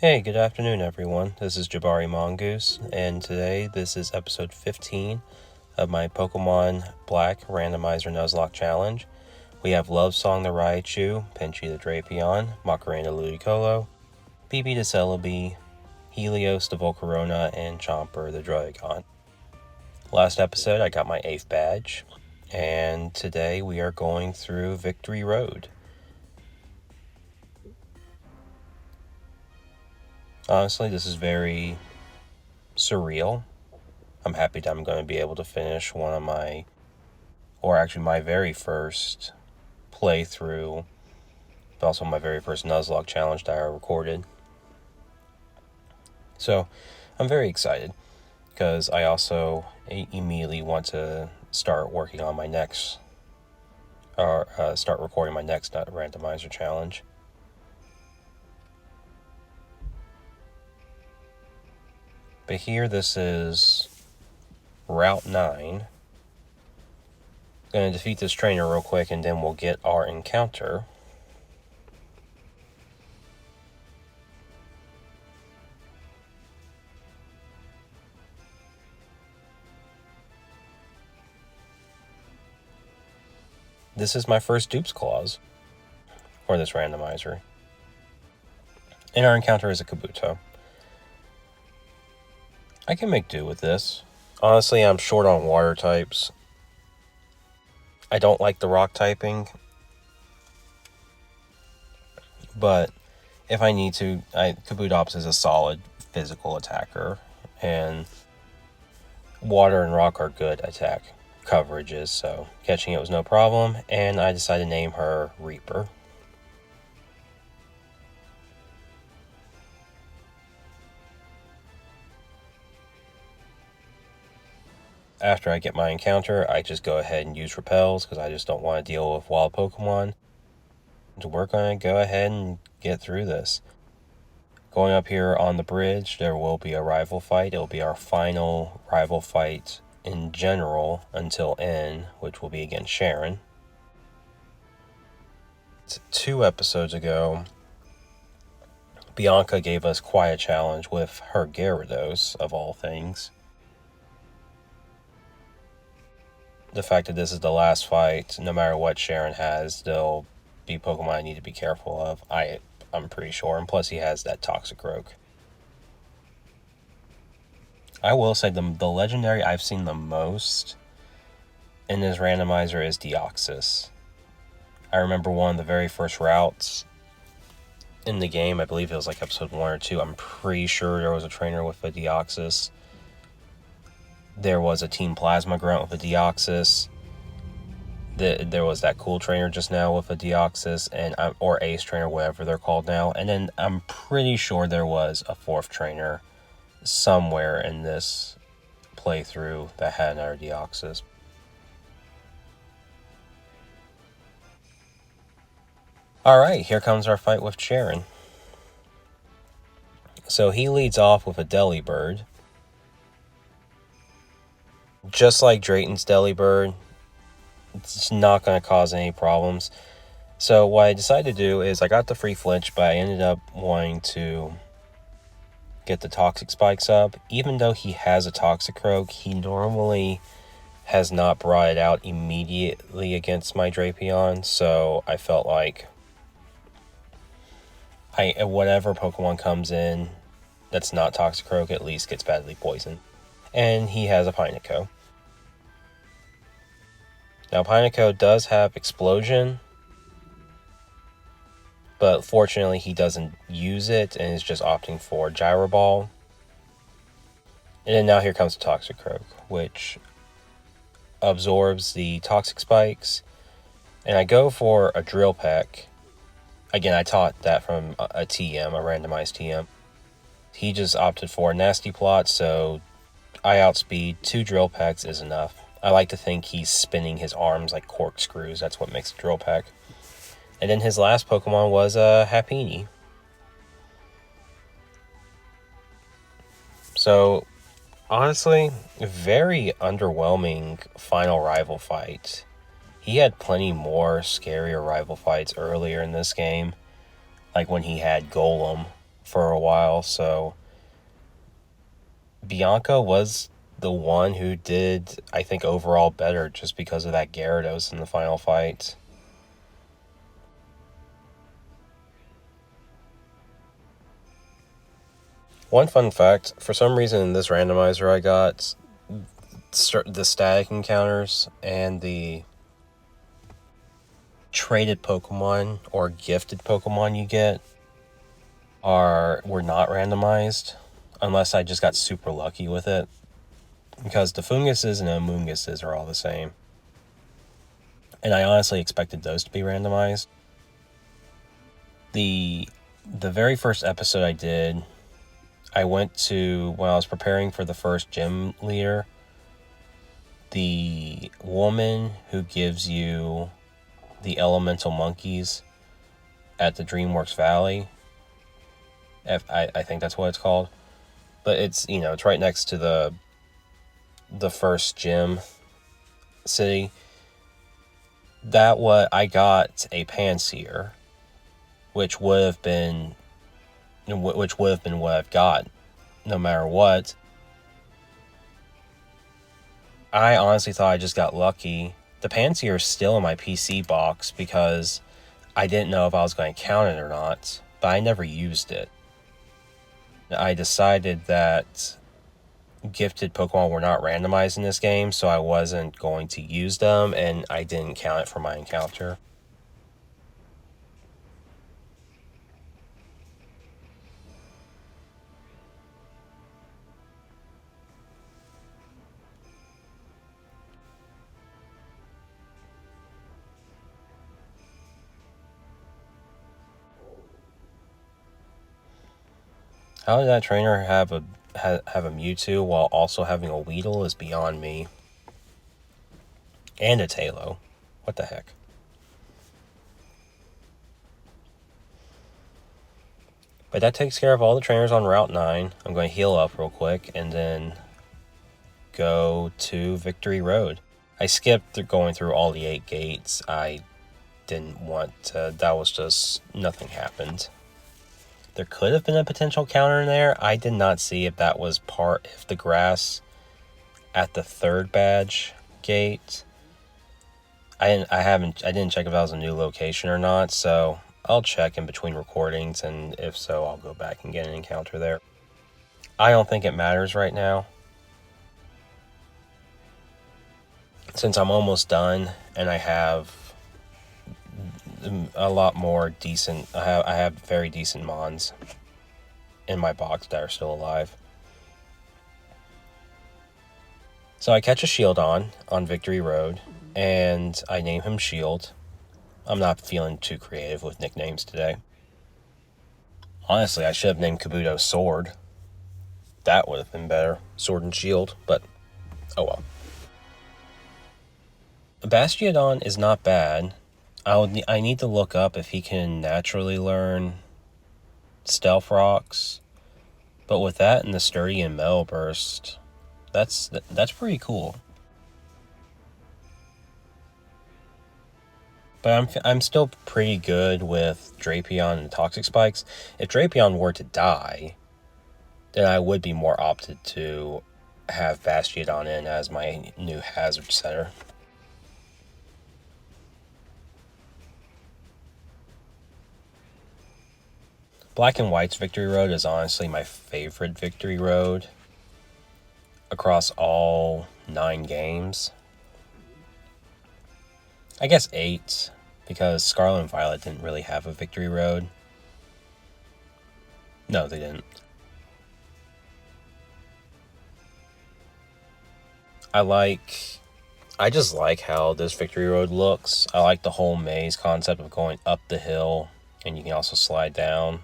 Hey, good afternoon everyone. This is Jabari Mongoose, and today this is episode 15 of my Pokemon Black Randomizer Nuzlocke Challenge. We have Love Song the Raichu, Pinchy the Drapion, Macarena Ludicolo, Bibi the Celebi, Helios the Volcarona, and Chomper the Dragon. Last episode I got my 8th badge, and today we are going through Victory Road. Honestly, this is very surreal. I'm happy that I'm going to be able to finish my very first playthrough, but also my very first Nuzlocke challenge that I recorded. So, I'm very excited, because I also immediately want to start working on my next, start recording my next randomizer challenge. But here, this is Route 9. Going to defeat this trainer real quick, and then we'll get our encounter. This is my first dupes clause for this randomizer. And our encounter is a Kabuto. I can make do with this. Honestly, I'm short on water types. I don't like the rock typing, but if I need to, Kabutops is a solid physical attacker, and water and rock are good attack coverages, so catching it was no problem, and I decided to name her Reaper. After I get my encounter, I just go ahead and use repels, because I just don't want to deal with wild Pokemon. So we're going to go ahead and get through this. Going up here on the bridge, there will be a rival fight. It will be our final rival fight in general until N, which will be against Cheren. 2 episodes ago, Bianca gave us quite a challenge with her Gyarados, of all things. The fact that this is the last fight, no matter what Cheren has, there'll be Pokemon I need to be careful of. I'm pretty sure, and plus he has that Toxicroak. I will say the legendary I've seen the most in this randomizer is Deoxys. I remember one of the very first routes in the game, I believe it was like episode 1 or 2, I'm pretty sure there was a trainer with a Deoxys. There was a Team Plasma Grunt with a Deoxys. There was that cool trainer just now with a Deoxys, or Ace trainer, whatever they're called now. And then I'm pretty sure there was a 4th trainer somewhere in this playthrough that had another Deoxys. Alright, here comes our fight with Cheren. So he leads off with a Delibird. Just like Drayton's Delibird, it's not going to cause any problems. So what I decided to do is I got the free flinch, but I ended up wanting to get the Toxic Spikes up. Even though he has a Toxicroak, he normally has not brought it out immediately against my Drapion, so I felt like whatever Pokemon comes in that's not Toxicroak at least gets badly poisoned. And he has a Pineco. Now, Pineco does have Explosion, but fortunately he doesn't use it and is just opting for Gyro Ball. And then now here comes the Toxicroak, which absorbs the Toxic Spikes. And I go for a Drill Peck. Again, I taught that from a TM, a randomized TM. He just opted for a Nasty Plot, so I outspeed. 2 Drill Pecks is enough. I like to think he's spinning his arms like corkscrews. That's what makes a Drill Peck. And then his last Pokemon was a Happiny. So, honestly, very underwhelming final rival fight. He had plenty more scarier rival fights earlier in this game. Like when he had Golem for a while, so Bianca was the one who did, I think, overall better just because of that Gyarados in the final fight. One fun fact, for some reason in this randomizer I got, the static encounters and the traded Pokemon or gifted Pokemon you get were not randomized, unless I just got super lucky with it, because the Funguses and Amoonguses are all the same. And I honestly expected those to be randomized. The very first episode I did, I went to, when I was preparing for the first gym leader, the woman who gives you the elemental monkeys at the DreamWorks Valley, I think that's what it's called, but it's, you know, it's right next to the first gym city. That what I got a Panseer, which would have been what I've got no matter what. I honestly thought I just got lucky. The Panseer is still in my PC box because I didn't know if I was going to count it or not, but I never used it. I decided that gifted Pokemon were not randomized in this game, so I wasn't going to use them, and I didn't count it for my encounter. How did that trainer have a Mewtwo while also having a Weedle is beyond me. And a Tailo. What the heck? But that takes care of all the trainers on Route 9. I'm going to heal up real quick and then go to Victory Road. I skipped going through all the 8 gates. I didn't want to. That was just, nothing happened. There could have been a potential counter in there. I did not see if that was part of the grass at the 3rd badge gate. I didn't check if that was a new location or not, so I'll check in between recordings, and if so, I'll go back and get an encounter there. I don't think it matters right now, since I'm almost done and I have a lot more decent. I have very decent mons in my box that are still alive. So I catch a Shieldon on Victory Road, and I name him Shield. I'm not feeling too creative with nicknames today. Honestly, I should have named Kabuto Sword. That would have been better. Sword and Shield, but oh well. Bastiodon is not bad. I need to look up if he can naturally learn Stealth Rocks, but with that and the Sturdy and Metal Burst, that's pretty cool. But I'm still pretty good with Drapion and Toxic Spikes. If Drapion were to die, then I would be more opted to have Bastiodon in as my new hazard setter. Black and White's Victory Road is honestly my favorite Victory Road across all 9 games. I guess 8, because Scarlet and Violet didn't really have a Victory Road. No, they didn't. I just like how this Victory Road looks. I like the whole maze concept of going up the hill, and you can also slide down.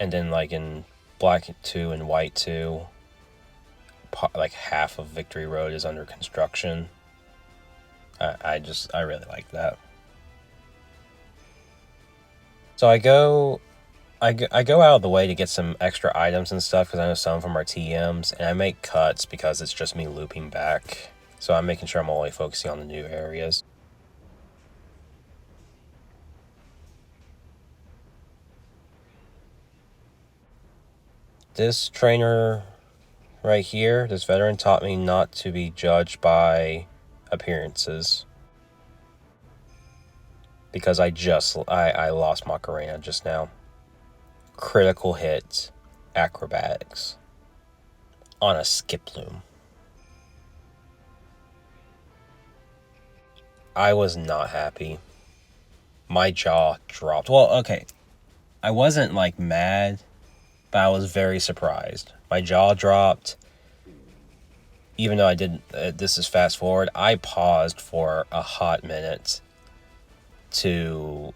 And then like in Black 2 and White 2, like half of Victory Road is under construction. I really like that. So I go out of the way to get some extra items and stuff, because I know some of them are TMs, and I make cuts because it's just me looping back. So I'm making sure I'm only focusing on the new areas. this trainer right here, this veteran, taught me not to be judged by appearances. Because I lost Macarena just now. Critical hit, acrobatics, on a Skiploom. I was not happy. My jaw dropped. Well, okay, I wasn't like mad, but I was very surprised. My jaw dropped. Even though I didn't, this is fast forward, I paused for a hot minute to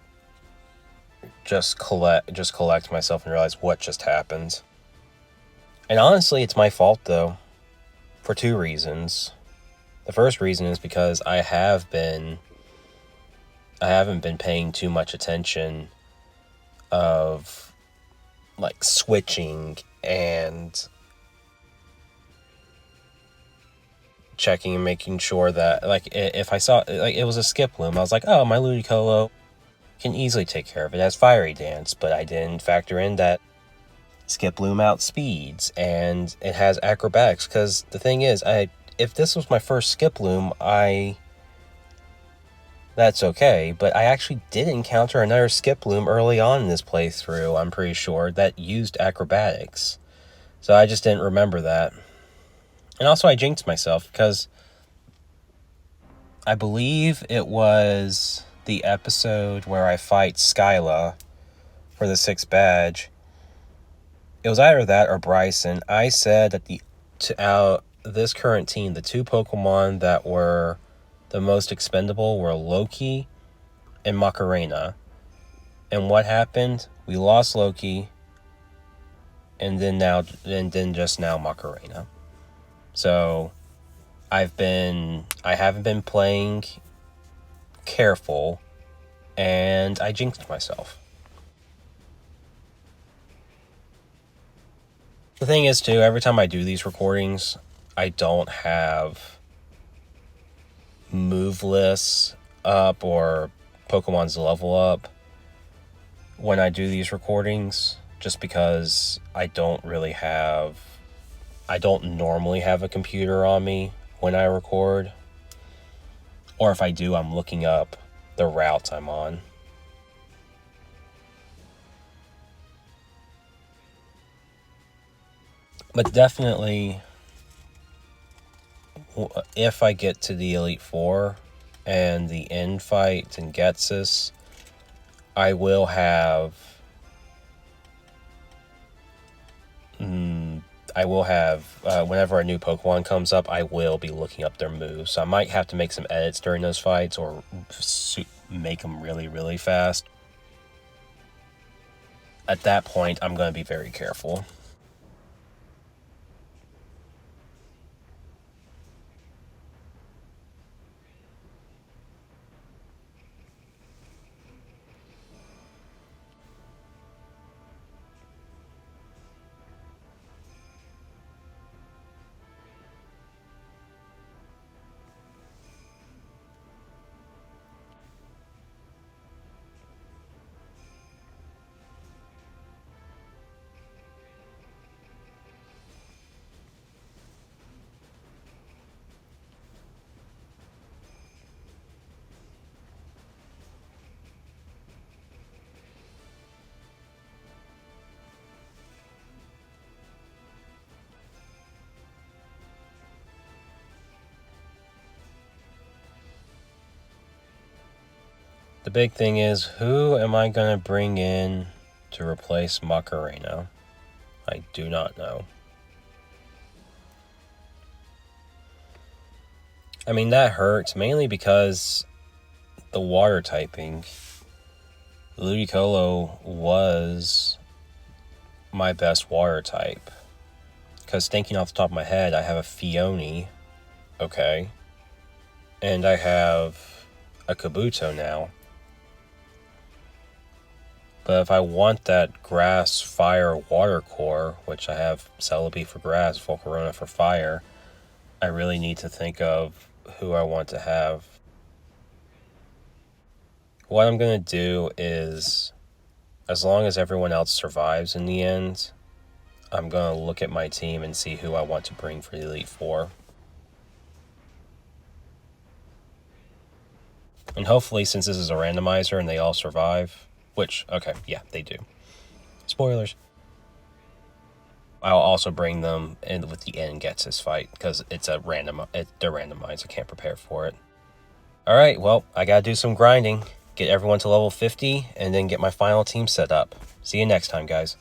just collect myself and realize what just happened. And honestly, it's my fault though, for two reasons. The first reason is because I haven't been paying too much attention of like switching and checking and making sure that, like, if I saw like it was a Skiploom, I was like, oh, my Ludicolo can easily take care of it. It has Fiery Dance, but I didn't factor in that Skiploom outspeeds and it has acrobatics. Because the thing is, if this was my first Skiploom, that's okay, but I actually did encounter another Skiploom early on in this playthrough, I'm pretty sure, that used acrobatics. So I just didn't remember that. And also I jinxed myself because I believe it was the episode where I fight Skyla for the 6th badge. It was either that or Bryson. I said that this current team, the two Pokemon that were the most expendable were Loki and Macarena. And what happened? We lost Loki, and then just now Macarena. So I haven't been playing careful, and I jinxed myself. The thing is, too, every time I do these recordings, I don't have move lists up or Pokemon's level up when I do these recordings, just because I don't normally have a computer on me when I record. Or if I do, I'm looking up the routes I'm on. But definitely, if I get to the Elite Four and the end fight and Getsus, I will have whenever a new Pokemon comes up, I will be looking up their moves. So I might have to make some edits during those fights or make them really, really fast. At that point, I'm going to be very careful. The big thing is, who am I going to bring in to replace Macarena? I do not know. I mean, that hurts, mainly because the water typing. Ludicolo was my best water type. Because thinking off the top of my head, I have a Fione, okay, and I have a Kabuto now. But if I want that grass, fire, water core, which I have Celebi for grass, Volcarona for fire, I really need to think of who I want to have. What I'm going to do is, as long as everyone else survives in the end, I'm going to look at my team and see who I want to bring for the Elite Four. And hopefully, since this is a randomizer and they all survive, which, okay, yeah, they do. Spoilers. I'll also bring them in with the end gets this fight, because it's they're randomized. I can't prepare for it. Alright, well, I gotta do some grinding, get everyone to level 50, and then get my final team set up. See you next time, guys.